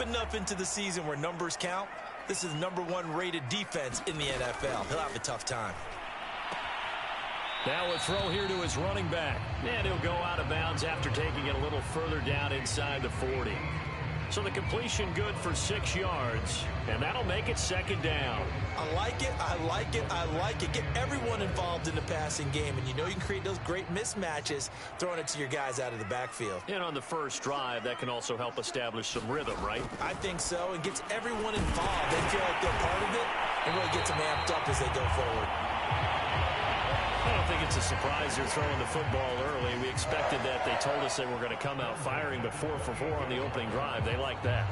enough into the season where numbers count, this is the #1 rated defense in the NFL. He'll have a tough time. Now a throw here to his running back. And he'll go out of bounds after taking it a little further down inside the 40. So the completion good for 6 yards, and that'll make it 2nd down. I like it, I like it, I like it. Get everyone involved in the passing game, and you know you can create those great mismatches throwing it to your guys out of the backfield. And on the first drive, that can also help establish some rhythm, right? I think so. It gets everyone involved. They feel like they're part of it, and really gets them amped up as they go forward. I don't think it's a surprise they're throwing the football early. We expected that. They told us they were going to come out firing, but 4 for 4 on the opening drive. They like that.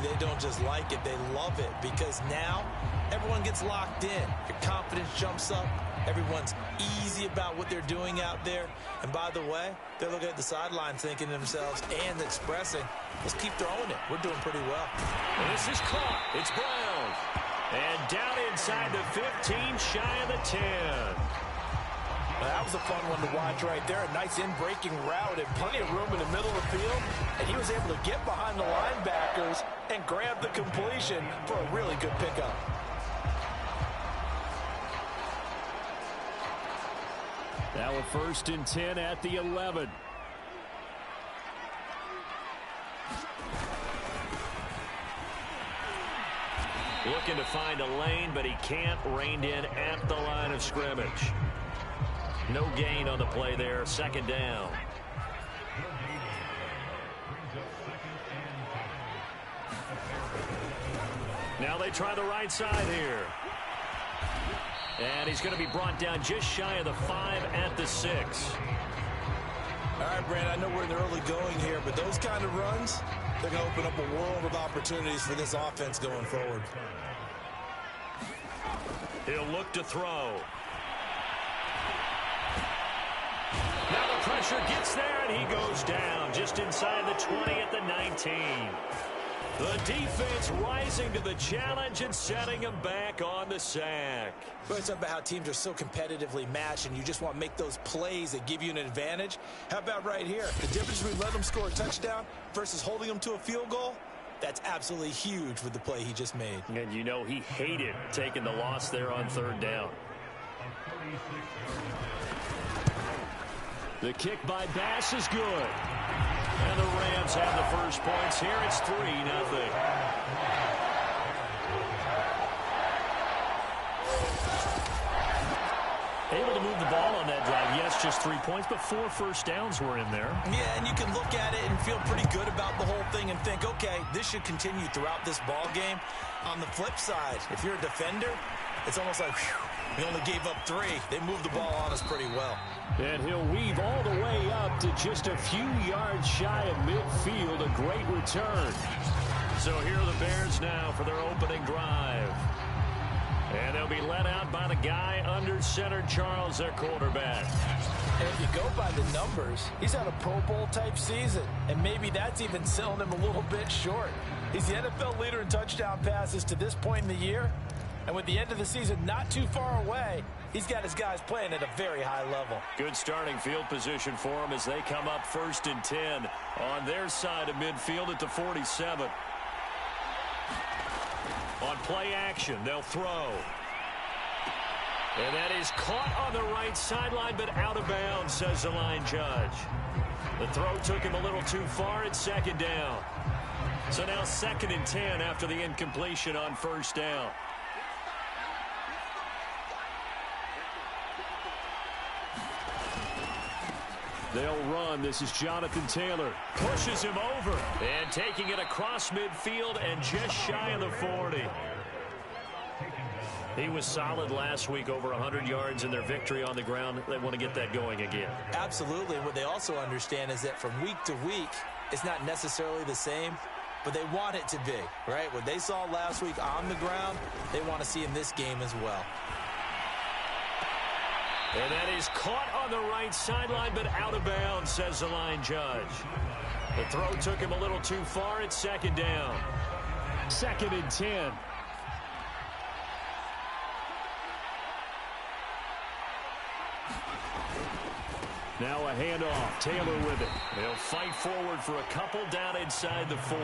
They don't just like it, they love it, because now everyone gets locked in. Your confidence jumps up. Everyone's easy about what they're doing out there. And by the way, they're looking at the sideline thinking to themselves and expressing, let's keep throwing it. We're doing pretty well. And this is caught. It's Brown. And down inside the 15, shy of the 10. That was a fun one to watch right there. A nice in-breaking route and plenty of room in the middle of the field. And he was able to get behind the linebackers and grab the completion for a really good pickup. Now a 1st and 10 at the 11. Looking to find a lane, but he can't. Reined in at the line of scrimmage. No gain on the play there. 2nd down. Now they try the right side here. And he's going to be brought down just shy of the 5 at the 6. All right, Brandon, I know we're in the early going here, but those kind of runs, they're going to open up a world of opportunities for this offense going forward. He'll look to throw. Now the pressure gets there, and he goes down just inside the 20 at the 19. The defense rising to the challenge and setting him back on the sack. Well, it's about how teams are so competitively matched, and you just want to make those plays that give you an advantage. How about right here? The difference between letting them score a touchdown versus holding them to a field goal, that's absolutely huge with the play he just made. And you know he hated taking the loss there on 3rd down. The kick by Bass is good. And the Rams have the first points here. It's 3-0. Able to move the ball on that drive. Yes, just 3 points, but 4 first downs were in there. Yeah, and you can look at it and feel pretty good about the whole thing and think, okay, this should continue throughout this ball game. On the flip side, if you're a defender, it's almost like, whew, we only gave up 3. They moved the ball on us pretty well. And he'll weave all the way up to just a few yards shy of midfield. A great return. So here are the Bears now for their opening drive. And they'll be led out by the guy under center, Charles, their quarterback. And if you go by the numbers, he's had a Pro Bowl type season. And maybe that's even selling him a little bit short. He's the NFL leader in touchdown passes to this point in the year. And with the end of the season not too far away, he's got his guys playing at a very high level. Good starting field position for him as they come up 1st and 10 on their side of midfield at the 47. On play action, they'll throw. And that is caught on the right sideline, but out of bounds, says the line judge. The throw took him a little too far. It's 2nd down. So now 2nd and 10 after the incompletion on 1st down. They'll run. This is Jonathan Taylor. Pushes him over. And taking it across midfield and just shy of the 40. He was solid last week, over 100 yards in their victory on the ground. They want to get that going again. Absolutely. And what they also understand is that from week to week, it's not necessarily the same, but they want it to be, right? What they saw last week on the ground, they want to see in this game as well. And that is caught on the right sideline, but out of bounds, says the line judge. The throw took him a little too far. It's 2nd down. 2nd and 10. Now a handoff. Taylor with it. They'll fight forward for a couple down inside the 40.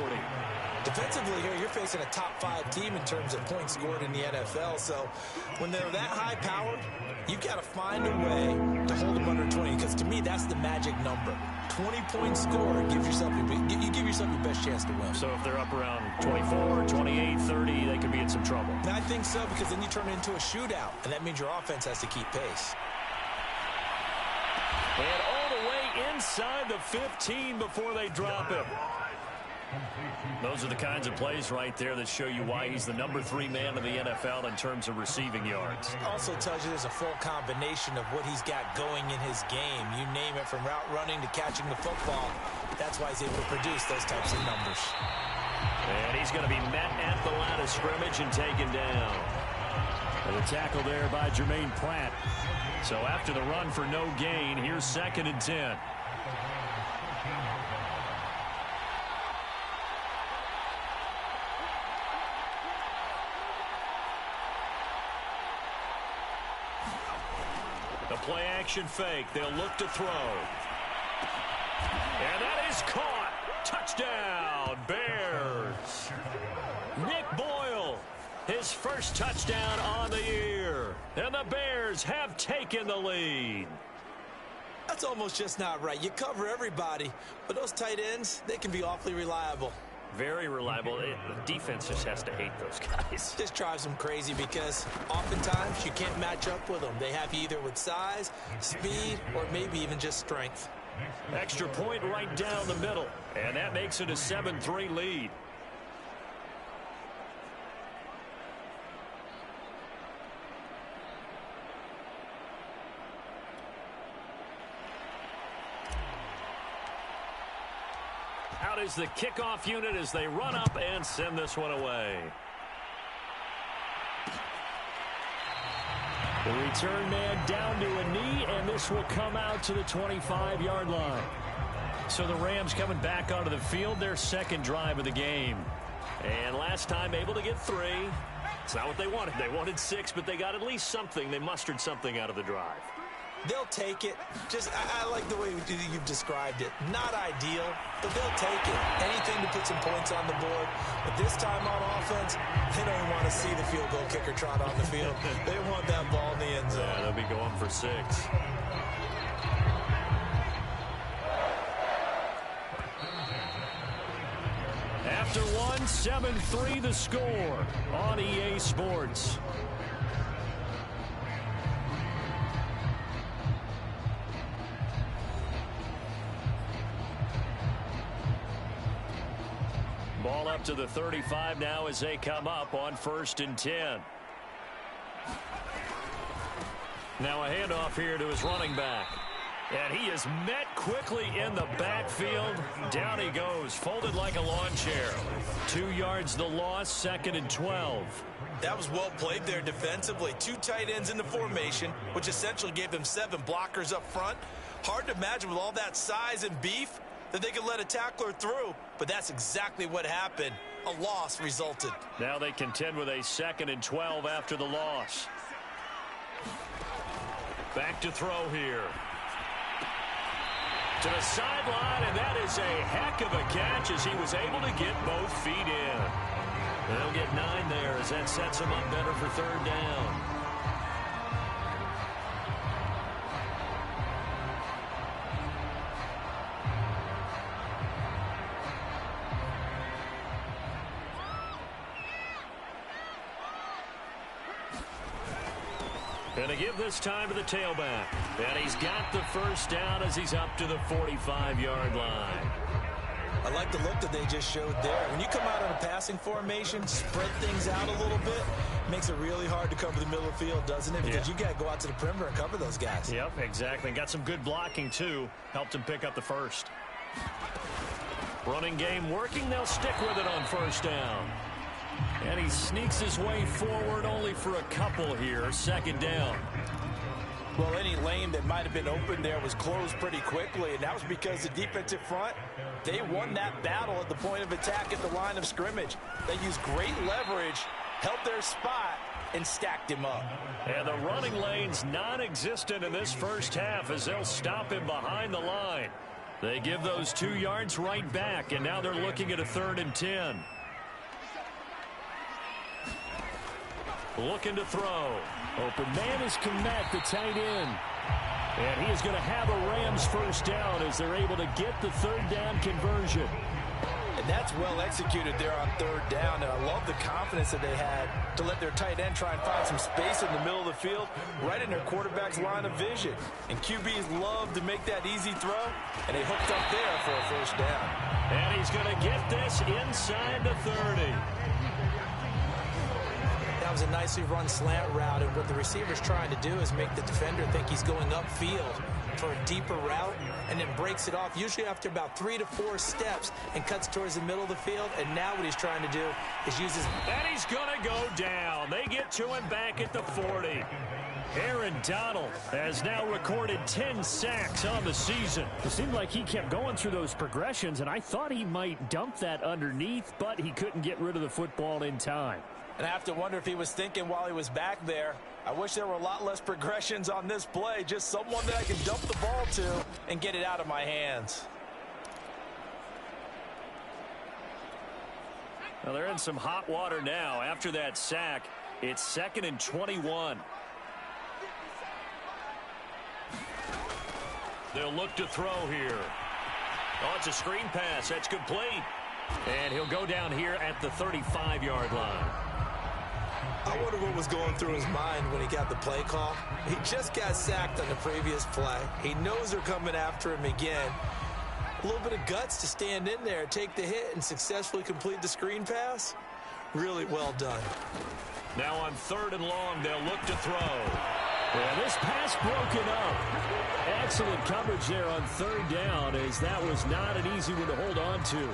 Defensively here, you're facing a top-5 team in terms of points scored in the NFL. So when they're that high-powered, you've got to find a way to hold them under 20. Because to me, that's the magic number. 20-point score gives yourself you give yourself your best chance to win. So if they're up around 24, 28, 30, they could be in some trouble. And I think so, because then you turn it into a shootout, and that means your offense has to keep pace. And all the way inside the 15 before they drop him. Those are the kinds of plays right there that show you why he's the number 3 man in the NFL in terms of receiving yards. Also tells you there's a full combination of what he's got going in his game. You name it, from route running to catching the football. That's why he's able to produce those types of numbers. And he's going to be met at the line of scrimmage and taken down. And the tackle there by Jermaine Pratt. So after the run for no gain, here's 2nd and 10. The play action fake. They'll look to throw. And that is caught. Touchdown, Bears. Nick Boyle, his first touchdown on the year. And the Bears have taken the lead. That's almost just not right. You cover everybody, but those tight ends, they can be awfully reliable. Very reliable. The defense just has to hate those guys. This drives them crazy because oftentimes you can't match up with them. They have you either with size, speed, or maybe even just strength. Extra point right down the middle, and that makes it a 7-3 lead. Out is the kickoff unit as they run up and send this one away. The return man down to a knee, and this will come out to the 25-yard line. So the Rams coming back onto the field, their 2nd drive of the game. And last time able to get 3. It's not what they wanted. They wanted 6, but they got at least something. They mustered something out of the drive. They'll take it. I like the way you've described it. Not ideal, but they'll take it. Anything to put some points on the board. But this time on offense, they don't even want to see the field goal kicker trot on the field. They want that ball in the end zone. Yeah, they'll be going for 6. After 7-3 the score on EA Sports. Ball up to the 35 now as they come up on 1st and 10. Now a handoff here to his running back. And he is met quickly in the backfield. Down he goes, folded like a lawn chair. 2 yards the loss, 2nd and 12. That was well played there defensively. 2 tight ends in the formation, which essentially gave them 7 blockers up front. Hard to imagine with all that size and beef that they could let a tackler through, but that's exactly what happened. A loss resulted. Now they contend with a 2nd and 12 after the loss. Back to throw here. To the sideline, and that is a heck of a catch as he was able to get both feet in. They'll get 9 there as that sets him up better for 3rd down. And to give this time to the tailback. And he's got the 1st down as he's up to the 45-yard line. I like the look that they just showed there. When you come out on a passing formation, spread things out a little bit, makes it really hard to cover the middle of the field, doesn't it? Because you got to go out to the perimeter and cover those guys. Yep, exactly. Got some good blocking, too. Helped him pick up the 1st. Running game working. They'll stick with it on 1st down. And he sneaks his way forward only for a couple here. 2nd down. Well, any lane that might have been open there was closed pretty quickly, and that was because the defensive front, they won that battle at the point of attack at the line of scrimmage. They used great leverage, held their spot, and stacked him up. And the running lane's non-existent in this first half as they'll stop him behind the line. They give those 2 yards right back, and now they're looking at a 3rd and 10. Looking to throw. Open man is Komet, the tight end. And he is going to have a Rams first down as they're able to get the 3rd down conversion. And that's well executed there on 3rd down. And I love the confidence that they had to let their tight end try and find some space in the middle of the field, right in their quarterback's line of vision. And QBs love to make that easy throw, and they hooked up there for a first down. And he's going to get this inside the 30. That was a nicely run slant route, and what the receiver's trying to do is make the defender think he's going upfield for a deeper route, and then breaks it off, usually after about 3 to 4 steps, and cuts towards the middle of the field. And now what he's trying to do is use his... And he's going to go down. They get to him back at the 40. Aaron Donald has now recorded 10 sacks on the season. It seemed like he kept going through those progressions, and I thought he might dump that underneath, but he couldn't get rid of the football in time. And I have to wonder if he was thinking while he was back there, I wish there were a lot less progressions on this play, just someone that I can dump the ball to and get it out of my hands. Well, they're in some hot water now. After that sack, it's 2nd and 21. They'll look to throw here. Oh, it's a screen pass. That's complete. And he'll go down here at the 35-yard line. I wonder what was going through his mind when he got the play call. He just got sacked on the previous play. He knows they're coming after him again. A little bit of guts to stand in there, take the hit, and successfully complete the screen pass. Really well done. Now on 3rd and long, they'll look to throw. Yeah, this pass broken up. Excellent coverage there on 3rd down, as that was not an easy one to hold on to.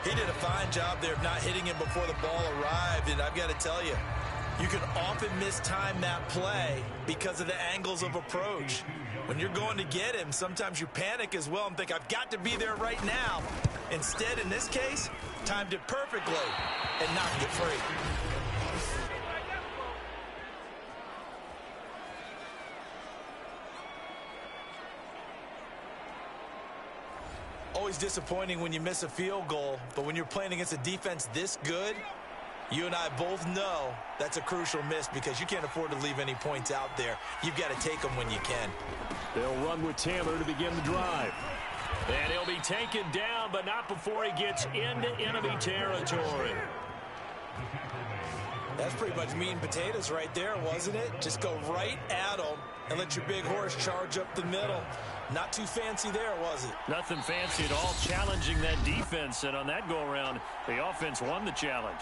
He did a fine job there of not hitting him before the ball arrived, and I've got to tell you, you can often mistime that play because of the angles of approach. When you're going to get him, sometimes you panic as well and think, I've got to be there right now. Instead, in this case, timed it perfectly and knocked it free. Always disappointing when you miss a field goal, but when you're playing against a defense this good, you and I both know that's a crucial miss because you can't afford to leave any points out there. You've got to take them when you can. They'll run with Taylor to begin the drive. And he'll be taken down, but not before he gets into enemy territory. That's pretty much meat and potatoes right there, wasn't it? Just go right at them and let your big horse charge up the middle. Not too fancy there, was it? Nothing fancy at all, challenging that defense. And on that go-around, the offense won the challenge.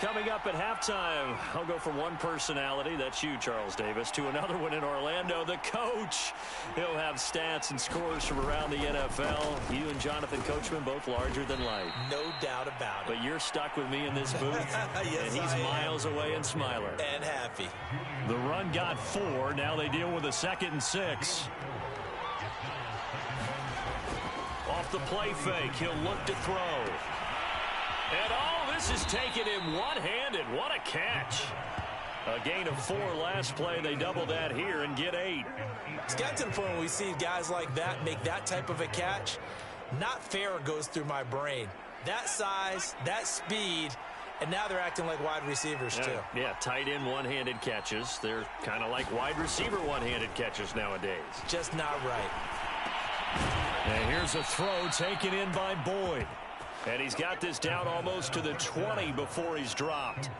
Coming up at halftime, I'll go from one personality, that's you, Charles Davis, to another one in Orlando, the coach. He'll have stats and scores from around the NFL. You and Jonathan Coachman, both larger than life. No doubt about it. But you're stuck with me in this booth, yes, and he's miles away and smiling. And happy. The run got 4. Now they deal with a 2nd and 6. Off the play fake, he'll look to throw. And this is taken in one-handed. What a catch. A gain of 4 last play. They double that here and get 8. It's got to the point when we see guys like that make that type of a catch. Not fair goes through my brain. That size, that speed, and now they're acting like wide receivers too. Yeah, tight end one-handed catches. They're kind of like wide receiver one-handed catches nowadays. Just not right. And here's a throw taken in by Boyd. And he's got this down almost to the 20 before he's dropped.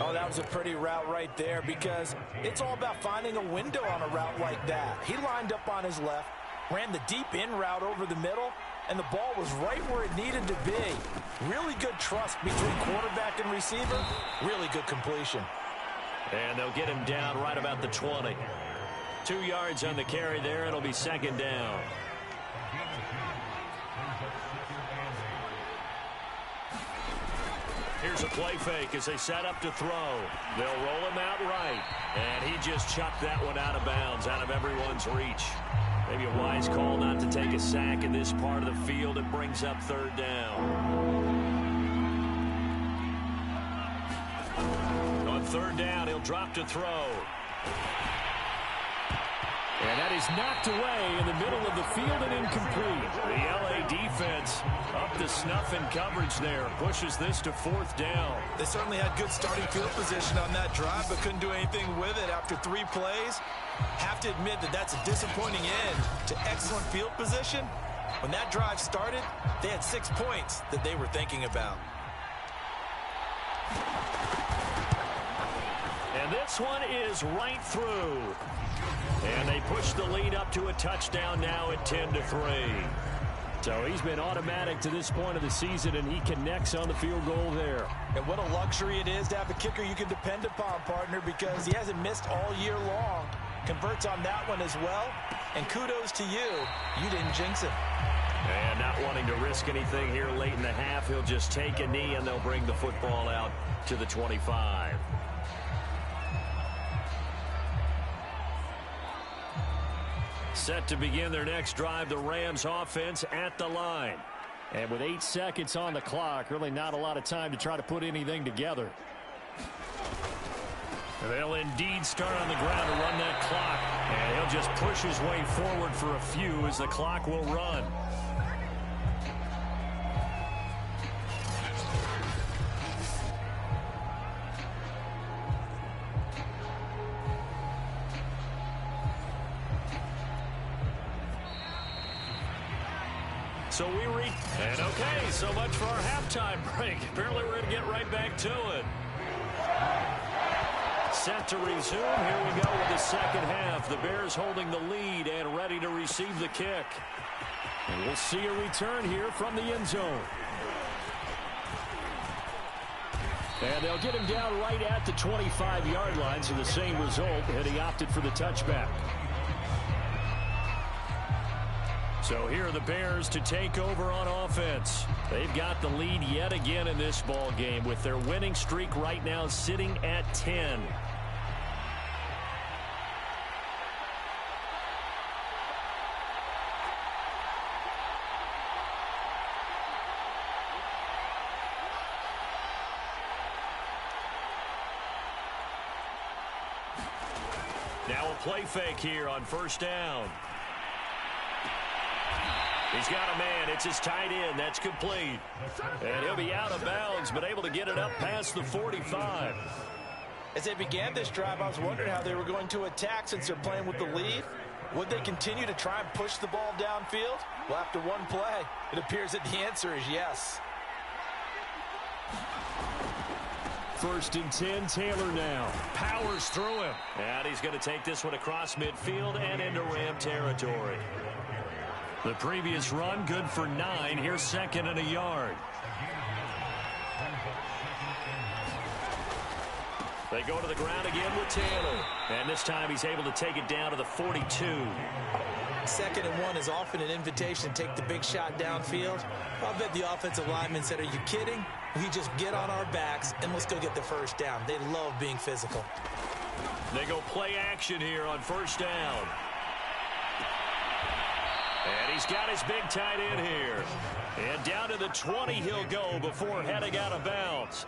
Oh, that was a pretty route right there because it's all about finding a window on a route like that. He lined up on his left, ran the deep in route over the middle, and the ball was right where it needed to be. Really good trust between quarterback and receiver. Really good completion. And they'll get him down right about the 20. 2 yards on the carry there. It'll be 2nd down. Here's a play fake as they set up to throw. They'll roll him out right. And he just chucked that one out of bounds, out of everyone's reach. Maybe a wise call not to take a sack in this part of the field. It brings up 3rd down. third down. He'll drop to throw. And that is knocked away in the middle of the field and incomplete. The LA defense up to snuff in coverage there. Pushes this to fourth down. They certainly had good starting field position on that drive, but couldn't do anything with it after 3 plays. Have to admit that that's a disappointing end to excellent field position. When that drive started, they had 6 points that they were thinking about. And this one is right through. And they push the lead up to a touchdown now at 10-3. So he's been automatic to this point of the season, and he connects on the field goal there. And what a luxury it is to have a kicker you can depend upon, partner, because he hasn't missed all year long. Converts on that one as well. And kudos to you. You didn't jinx him. And not wanting to risk anything here late in the half, he'll just take a knee, and they'll bring the football out to the 25. Set to begin their next drive, the Rams offense at the line. And with 8 seconds on the clock, really not a lot of time to try to put anything together. They'll indeed start on the ground to run that clock. And he'll just push his way forward for a few as the clock will run. So we reach, and okay, so much for our halftime break. Apparently we're going to get right back to it. Set to resume. Here we go with the second half. The Bears holding the lead and ready to receive the kick. And we'll see a return here from the end zone. And they'll get him down right at the 25-yard line, so the same result, and he opted for the touchback. So here are the Bears to take over on offense. They've got the lead yet again in this ball game with their winning streak right now sitting at 10. Now a play fake here on first down. He's got a man. It's his tight end. That's complete. And he'll be out of bounds, but able to get it up past the 45. As they began this drive, I was wondering how they were going to attack since they're playing with the lead. Would they continue to try and push the ball downfield? Well, after one play, it appears that the answer is yes. First and 10, Taylor now. Powers through him. And he's going to take this one across midfield and into Ram territory. The previous run, good for 9. Here's second and a yard. They go to the ground again with Taylor. And this time he's able to take it down to the 42. Second and 1 is often an invitation to take the big shot downfield. I bet the offensive lineman said, are you kidding? We just get on our backs and let's go get the first down. They love being physical. They go play action here on first down. And he's got his big tight end here. And down to the 20 he'll go before heading out of bounds.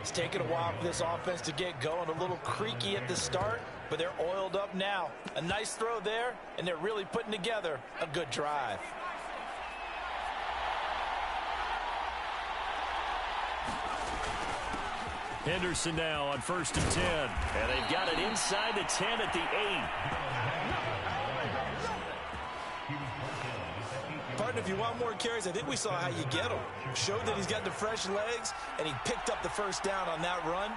It's taken a while for this offense to get going. A little creaky at the start, but they're oiled up now. A nice throw there, and they're really putting together a good drive. Henderson now on first and 10. And they've got it inside the 10 at the 8. Partner, if you want more carries, I think we saw how you get them. Showed that he's got the fresh legs, and he picked up the first down on that run.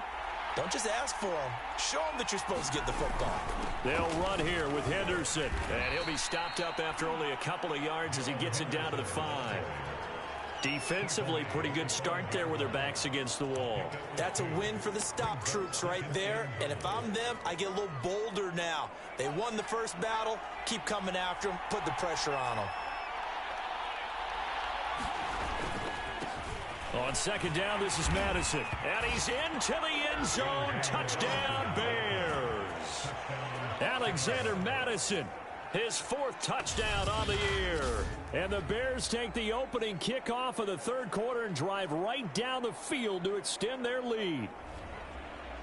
Don't just ask for him. Show him that you're supposed to get the football. They'll run here with Henderson. And he'll be stopped up after only a couple of yards as he gets it down to the 5. Defensively, pretty good start there with their backs against the wall. That's a win for the stop troops right there. And if I'm them, I get a little bolder now. They won the first battle. Keep coming after them. Put the pressure on them. On second down, this is Madison. And he's into the end zone. Touchdown, Bears. Alexander Madison, his 4th touchdown on the year. And the Bears take the opening kickoff of the third quarter and drive right down the field to extend their lead.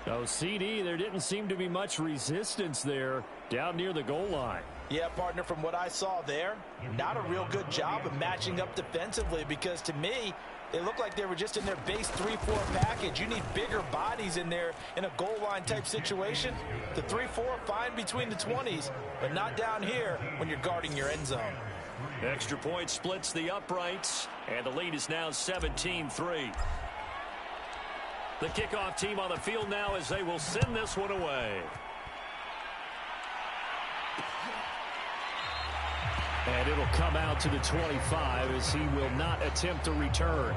Oh, CD, there didn't seem to be much resistance there down near the goal line. Yeah, partner, from what I saw there, not a real good job of matching up defensively, because to me, it looked like they were just in their base 3-4 package. You need bigger bodies in there in a goal line type situation. The 3-4, fine between the 20s, but not down here when you're guarding your end zone. Extra point splits the uprights, and the lead is now 17-3. The kickoff team on the field now as they will send this one away. And it'll come out to the 25 as he will not attempt to return.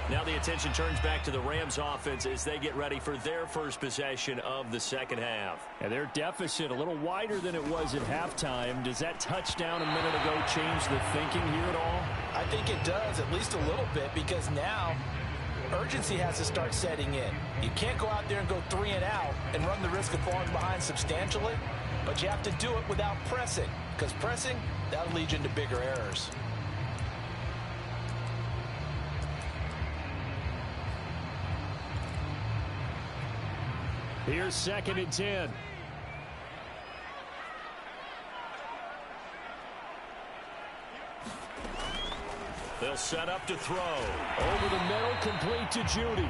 Now the attention turns back to the Rams offense as they get ready for their first possession of the second half. And their deficit a little wider than it was at halftime. Does that touchdown a minute ago change the thinking here at all? I think it does, at least a little bit, because now urgency has to start setting in. You can't go out there and go 3 and out and run the risk of falling behind substantially, but you have to do it without pressing, because pressing, that'll lead you into bigger errors. Here's 2nd and 10. They'll set up to throw. Over the middle, complete to Judy.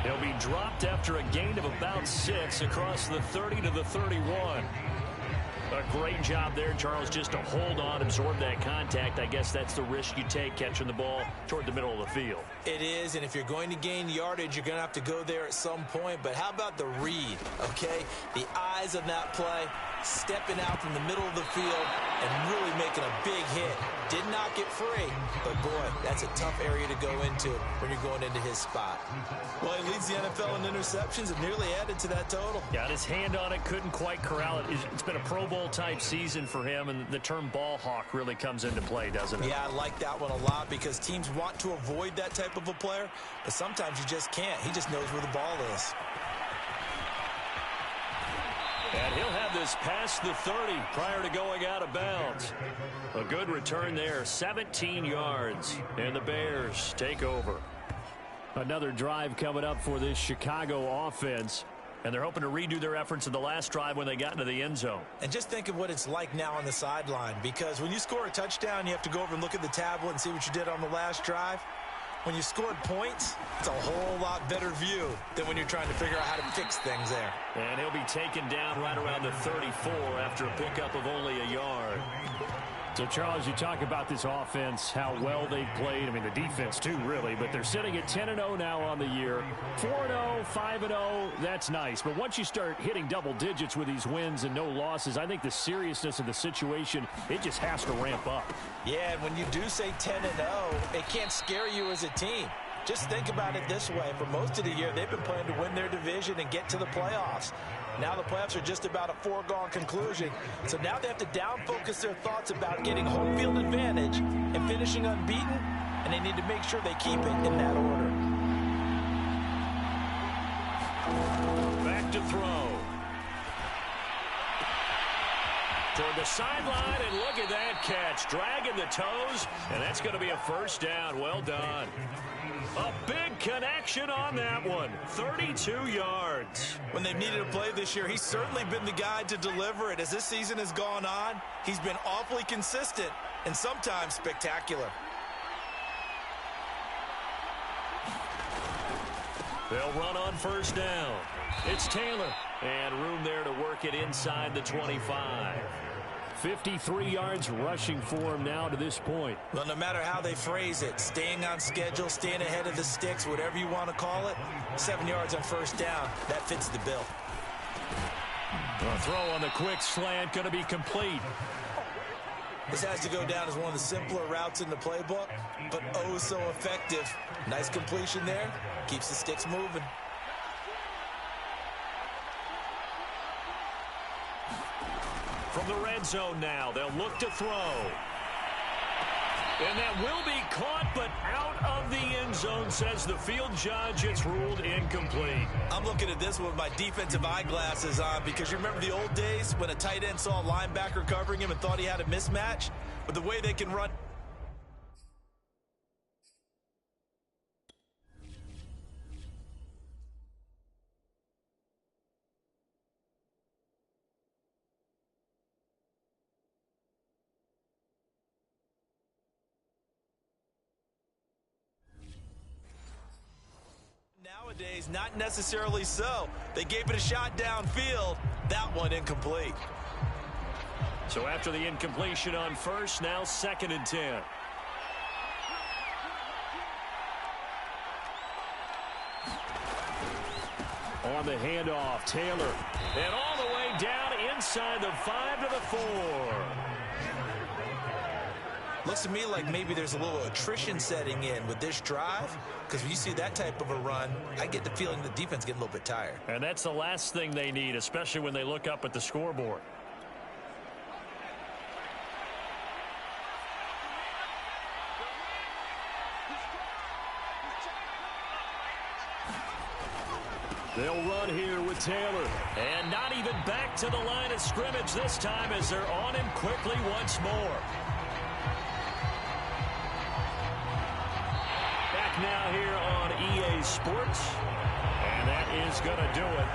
He'll be dropped after a gain of about 6 across the 30 to the 31. A great job there, Charles, just to hold on, absorb that contact. I guess that's the risk you take catching the ball toward the middle of the field. It is, and if you're going to gain yardage, you're going to have to go there at some point. But how about the read, okay? The eyes of that play, stepping out from the middle of the field and really making a big hit. Did not get free, but boy, that's a tough area to go into when you're going into his spot. Well, he leads the NFL in interceptions and nearly added to that total. Got his hand on it, couldn't quite corral it. It's been a Pro Bowl type season for him, and the term ball hawk really comes into play, doesn't it? Yeah, I like that one a lot because teams want to avoid that type of a player, but sometimes you just can't. He just knows where the ball is. And he'll have this past the 30 prior to going out of bounds. A good return there, 17 yards, and the Bears take over. Another drive coming up for this Chicago offense. And they're hoping to redo their efforts in the last drive when they got into the end zone. And just think of what it's like now on the sideline, because when you score a touchdown, you have to go over and look at the tablet and see what you did on the last drive. When you scored points, it's a whole lot better view than when you're trying to figure out how to fix things there. And he'll be taken down right around the 34 after a pickup of only a yard. So, Charles, you talk about this offense, how well they've played. I mean, the defense, too, really. But they're sitting at 10-0 now on the year. 4-0, 5-0, that's nice. But once you start hitting double digits with these wins and no losses, I think the seriousness of the situation, it just has to ramp up. Yeah, and when you do say 10-0, it can't scare you as a team. Just think about it this way. For most of the year, they've been playing to win their division and get to the playoffs. Now the playoffs are just about a foregone conclusion. So now they have to down-focus their thoughts about getting home field advantage and finishing unbeaten, and they need to make sure they keep it in that order. Back to throw. Toward the sideline, and look at that catch. Dragging the toes, and that's going to be a first down. Well done. A big connection on that one. 32 yards. When they've needed a play this year, he's certainly been the guy to deliver it. As this season has gone on, he's been awfully consistent and sometimes spectacular. They'll run on first down. It's Taylor. And room there to work it inside the 25. 53 yards rushing for him now to this point. Well, no matter how they phrase it, staying on schedule, staying ahead of the sticks, whatever you want to call it, 7 yards on first down, that fits the bill. A throw on the quick slant going to be complete. This has to go down as one of the simpler routes in the playbook, but oh so effective. Nice completion there, keeps the sticks moving. From the red zone now, they'll look to throw. And that will be caught, but out of the end zone, says the field judge. It's ruled incomplete. I'm looking at this with my defensive eyeglasses on, because you remember the old days when a tight end saw a linebacker covering him and thought he had a mismatch? But the way they can run... days, not necessarily so. They gave it a shot downfield. That one incomplete. So after the incompletion on first, now 2nd and 10. On the handoff, Taylor. And all the way down inside the 5 to the 4. Looks to me like maybe there's a little attrition setting in with this drive, because when you see that type of a run, I get the feeling the defense getting a little bit tired. And that's the last thing they need, especially when they look up at the scoreboard. They'll run here with Taylor. And not even back to the line of scrimmage this time as they're on him quickly once more. Back now here on EA Sports. And that is going to do it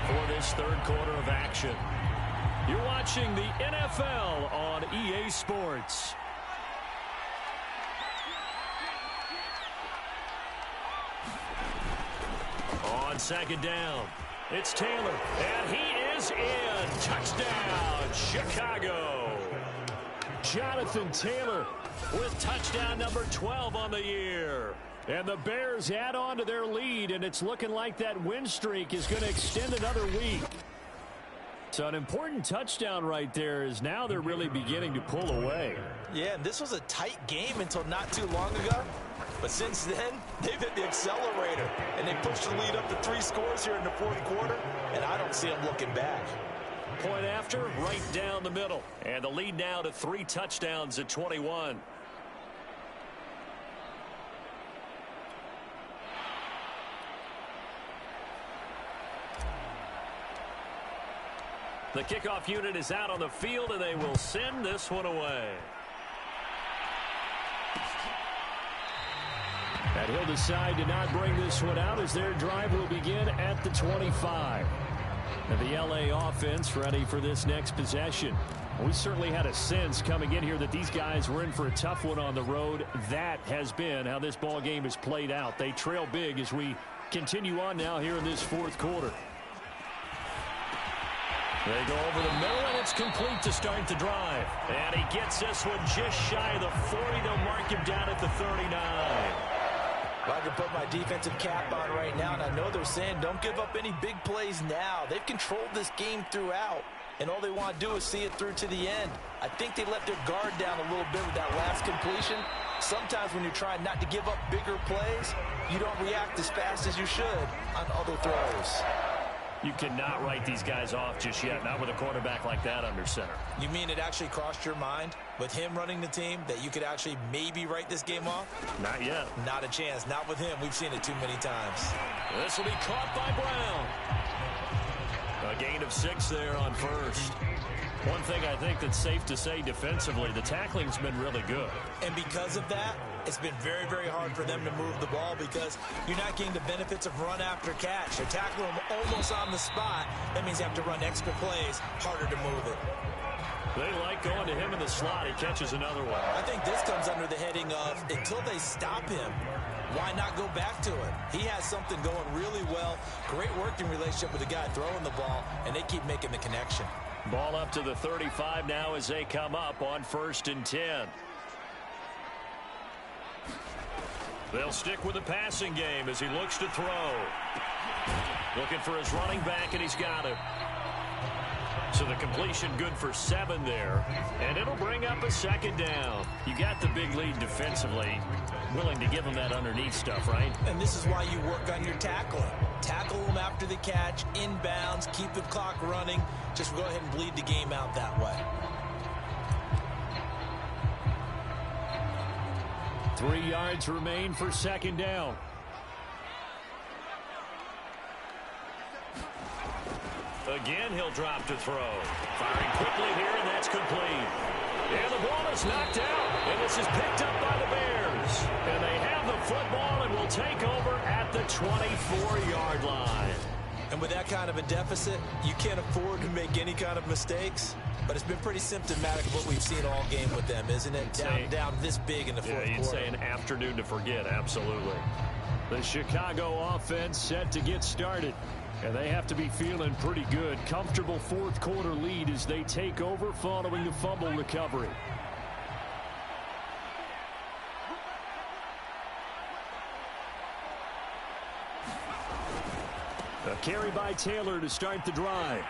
for this 3rd quarter of action. You're watching the NFL on EA Sports. On 2nd down, it's Taylor, and he is in. Touchdown, Chicago. Jonathan Taylor with touchdown number 12 on the year. And the Bears add on to their lead, and it's looking like that win streak is going to extend another week. So an important touchdown right there is now they're really beginning to pull away. Yeah, and this was a tight game until not too long ago. But since then, they've hit the accelerator, and they pushed the lead up to 3 scores here in the 4th quarter, and I don't see them looking back. Point after, right down the middle. And the lead now to 3 touchdowns at 21. The kickoff unit is out on the field, and they will send this one away. And he'll decide to not bring this one out as their drive will begin at the 25. And the LA offense ready for this next possession. We certainly had a sense coming in here that these guys were in for a tough one on the road. That has been how this ball game has played out. They trail big as we continue on now here in this 4th quarter. They go over the middle, and it's complete to start the drive. And he gets this one just shy of the 40. They'll mark him down at the 39. Well, I can put my defensive cap on right now, and I know they're saying don't give up any big plays now. They've controlled this game throughout, and all they want to do is see it through to the end. I think they let their guard down a little bit with that last completion. Sometimes when you're trying not to give up bigger plays, you don't react as fast as you should on other throws. You cannot write these guys off just yet, not with a quarterback like that under center. You mean it actually crossed your mind with him running the team that you could actually maybe write this game off? Not yet. Not a chance. Not with him. We've seen it too many times. This will be caught by Brown. A gain of 6 there on first. One thing I think that's safe to say defensively, the tackling's been really good. And because of that, it's been very, very hard for them to move the ball because you're not getting the benefits of run after catch. They're tackling them almost on the spot. That means you have to run extra plays, harder to move it. They like going to him in the slot. He catches another one. I think this comes under the heading of until they stop him, why not go back to it? He has something going really well. Great working relationship with the guy throwing the ball, and they keep making the connection. Ball up to the 35 now as they come up on 1st and 10. They'll stick with the passing game as he looks to throw. Looking for his running back, and he's got it. So the completion good for 7 there. And it'll bring up a 2nd down. You got the big lead defensively. Willing to give him that underneath stuff, right? And this is why you work on your tackling. Tackle them after the catch, inbounds, keep the clock running. Just go ahead and bleed the game out that way. 3 yards remain for 2nd down. Again, he'll drop to throw. Firing quickly here, and that's complete. And the ball is knocked out, and this is picked up by the Bears. And they have the football and will take over at the 24-yard line. And with that kind of a deficit, you can't afford to make any kind of mistakes. But it's been pretty symptomatic of what we've seen all game with them, isn't it? Down this big in the fourth quarter. You'd say an afternoon to forget, absolutely. The Chicago offense set to get started. And they have to be feeling pretty good. Comfortable fourth quarter lead as they take over following the fumble recovery. A carry by Taylor to start the drive.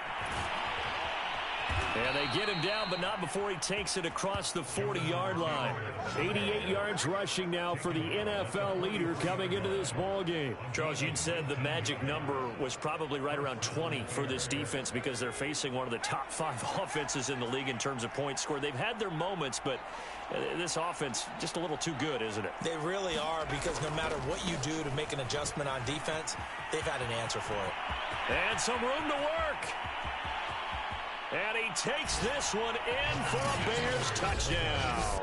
And they get him down, but not before he takes it across the 40-yard line. 88 yards rushing now for the NFL leader coming into this ball game. Charles, you'd said the magic number was probably right around 20 for this defense because they're facing one of the top 5 offenses in the league in terms of points scored. They've had their moments, but this offense just a little too good, isn't it? They really are, because no matter what you do to make an adjustment on defense, they've had an answer for it. And some room to work. And he takes this one in for a Bears touchdown.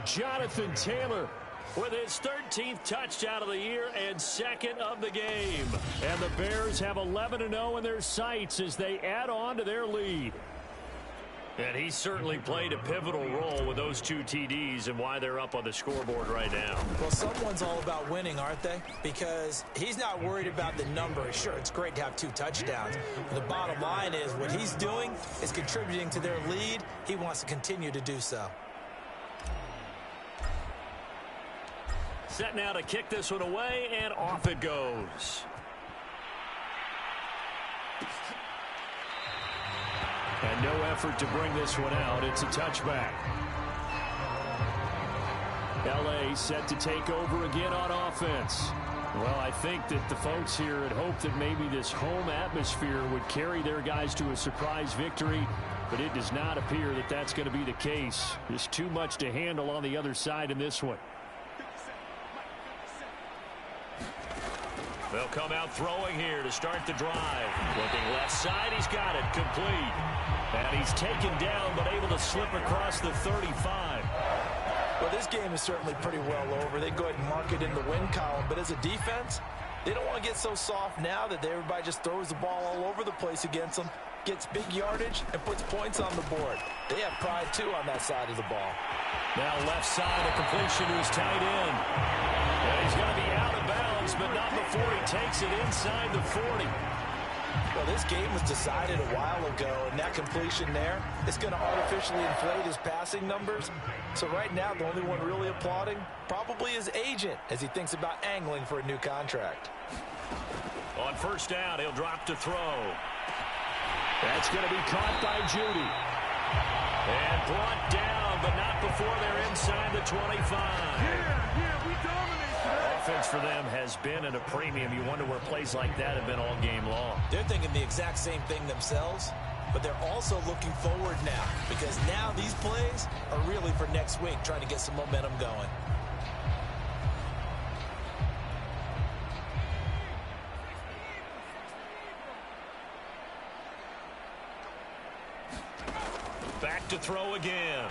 Jonathan Taylor with his 13th touchdown of the year and second of the game. And the Bears have 11-0 in their sights as they add on to their lead. And he certainly played a pivotal role with those 2 TDs and why they're up on the scoreboard right now. Well, someone's all about winning, aren't they? Because he's not worried about the number. Sure, it's great to have 2 touchdowns. But the bottom line is what he's doing is contributing to their lead. He wants to continue to do so. Set now to kick this one away, and off it goes. And no effort to bring this one out. It's a touchback. L.A. set to take over again on offense. Well, I think that the folks here had hoped that maybe this home atmosphere would carry their guys to a surprise victory, but it does not appear that that's going to be the case. There's too much to handle on the other side in this one. They'll come out throwing here to start the drive. Looking left side, he's got it, complete. And he's taken down, but able to slip across the 35. Well, this game is certainly pretty well over. They go ahead and mark it in the win column. But as a defense, they don't want to get so soft now that everybody just throws the ball all over the place against them, gets big yardage, and puts points on the board. They have pride, too, on that side of the ball. Now left side, a completion to his tight end. And he's going to be out of bounds, but not before he takes it inside the 40. Well, this game was decided a while ago, and that completion there is going to artificially inflate his passing numbers. So right now, the only one really applauding probably his agent as he thinks about angling for a new contract. On first down, he'll drop to throw. That's going to be caught by Judy. And brought down, but not before they're inside the 25. Yeah, we dominate today. Offense for them has been at a premium. You wonder where plays like that have been all game long. They're thinking the exact same thing themselves, but they're also looking forward now, because now these plays are really for next week, trying to get some momentum going. Back to throw again.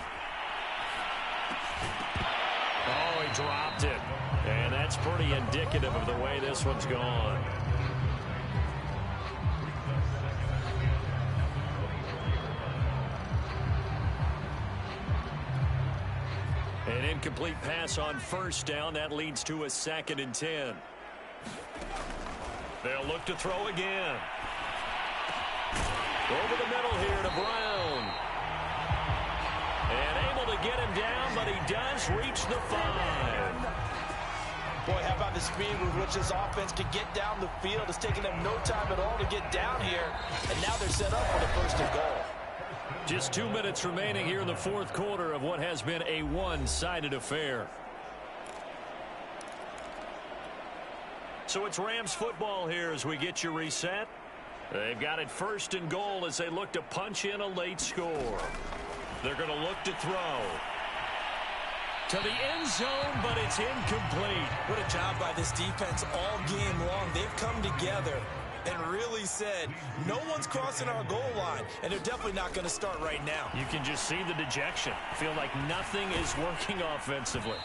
Oh, he dropped it. And that's pretty indicative of the way this one's gone. An incomplete pass on first down. That leads to a 2nd and 10. They'll look to throw again. Over the middle here to Brown. And able to get him down, but he does reach the 5. Boy, how about the speed with which this offense can get down the field? It's taking them no time at all to get down here, and now they're set up for the 1st and goal. Just 2 minutes remaining here in the fourth quarter of what has been a one-sided affair. So it's Rams football here as we get you reset. They've got it 1st and goal as they look to punch in a late score. They're going to look to throw to the end zone, but it's incomplete. What a job by this defense all game long. They've come together and really said, no one's crossing our goal line, and they're definitely not going to start right now. You can just see the dejection. Feel like nothing is working offensively.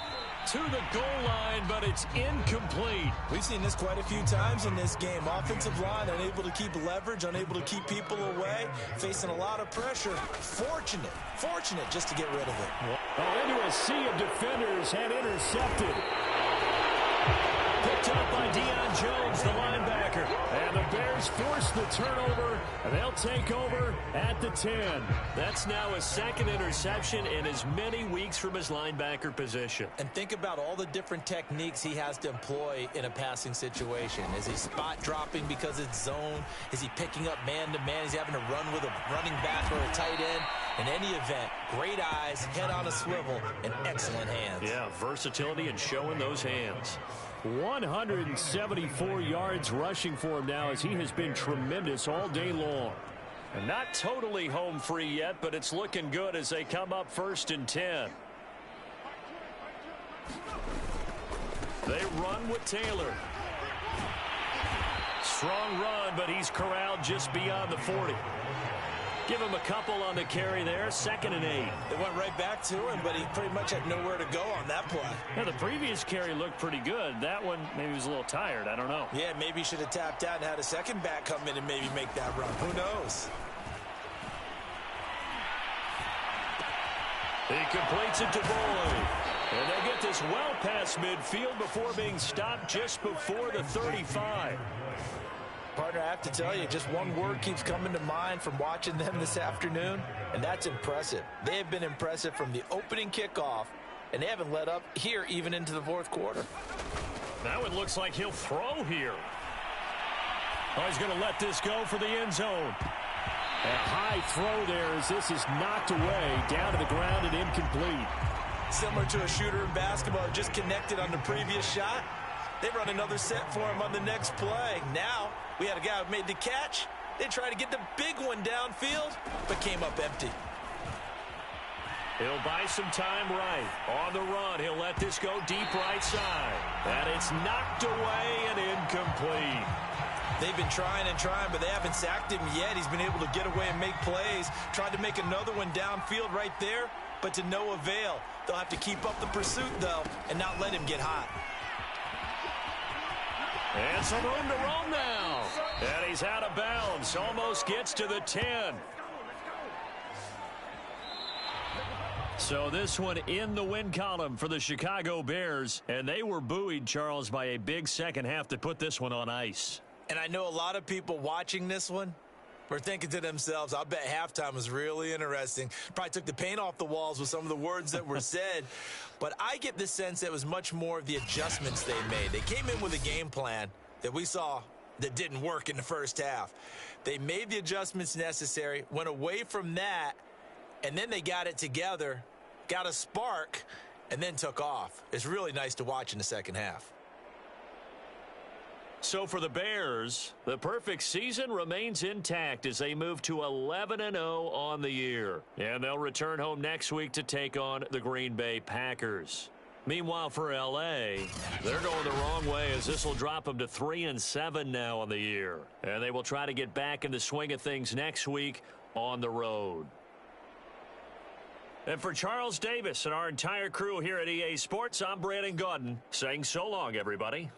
to the goal line, but it's incomplete. We've seen this quite a few times in this game. Offensive line unable to keep leverage, unable to keep people away, facing a lot of pressure. Fortunate just to get rid of it. Oh, into a sea of defenders and intercepted. Picked up by Deion Jones, the linebacker. And the Bears force the turnover, and they'll take over at the 10. That's now his second interception in as many weeks from his linebacker position. And think about all the different techniques he has to employ in a passing situation. Is he spot dropping because it's zone? Is he picking up man-to-man? Is he having to run with a running back or a tight end? In any event, great eyes, head on a swivel, and excellent hands. Yeah, versatility and showing those hands. 174 yards rushing for him now as he has been tremendous all day long. And not totally home free yet, but it's looking good as they come up 1st and 10. They run with Taylor. Strong run, but he's corralled just beyond the 40. Give him a couple on the carry there. 2nd and 8. They went right back to him, but he pretty much had nowhere to go on that play. Yeah, the previous carry looked pretty good. That one, maybe he was a little tired. I don't know. Yeah, maybe he should have tapped out and had a second back come in and maybe make that run. Who knows? He completes it to Boyd. And they get this well past midfield before being stopped just before the 35. Partner, I have to tell you, just one word keeps coming to mind from watching them this afternoon, and that's impressive. They have been impressive from the opening kickoff, and they haven't let up here even into the 4th quarter. That one looks like he'll throw here. Oh, he's going to let this go for the end zone. A high throw there as this is knocked away, down to the ground and incomplete. Similar to a shooter in basketball, just connected on the previous shot. They run another set for him on the next play. Now, we had a guy who made the catch. They tried to get the big one downfield, but came up empty. He'll buy some time right. On the run, he'll let this go deep right side. And it's knocked away and incomplete. They've been trying and trying, but they haven't sacked him yet. He's been able to get away and make plays. Tried to make another one downfield right there, but to no avail. They'll have to keep up the pursuit, though, and not let him get hot. And some room to roam now. And he's out of bounds. Almost gets to the 10. So this one in the win column for the Chicago Bears. And they were buoyed, Charles, by a big second half to put this one on ice. And I know a lot of people watching this one were thinking to themselves, I bet halftime was really interesting. Probably took the paint off the walls with some of the words that were said. But I get the sense that it was much more of the adjustments they made. They came in with a game plan that we saw that didn't work in the first half. They made the adjustments necessary, went away from that, and then they got it together, got a spark, and then took off. It's really nice to watch in the second half. So for the Bears, the perfect season remains intact as they move to 11-0 on the year. And they'll return home next week to take on the Green Bay Packers. Meanwhile, for L.A., they're going the wrong way as this will drop them to 3-7 now on the year. And they will try to get back in the swing of things next week on the road. And for Charles Davis and our entire crew here at EA Sports, I'm Brandon Gaudin saying so long, everybody.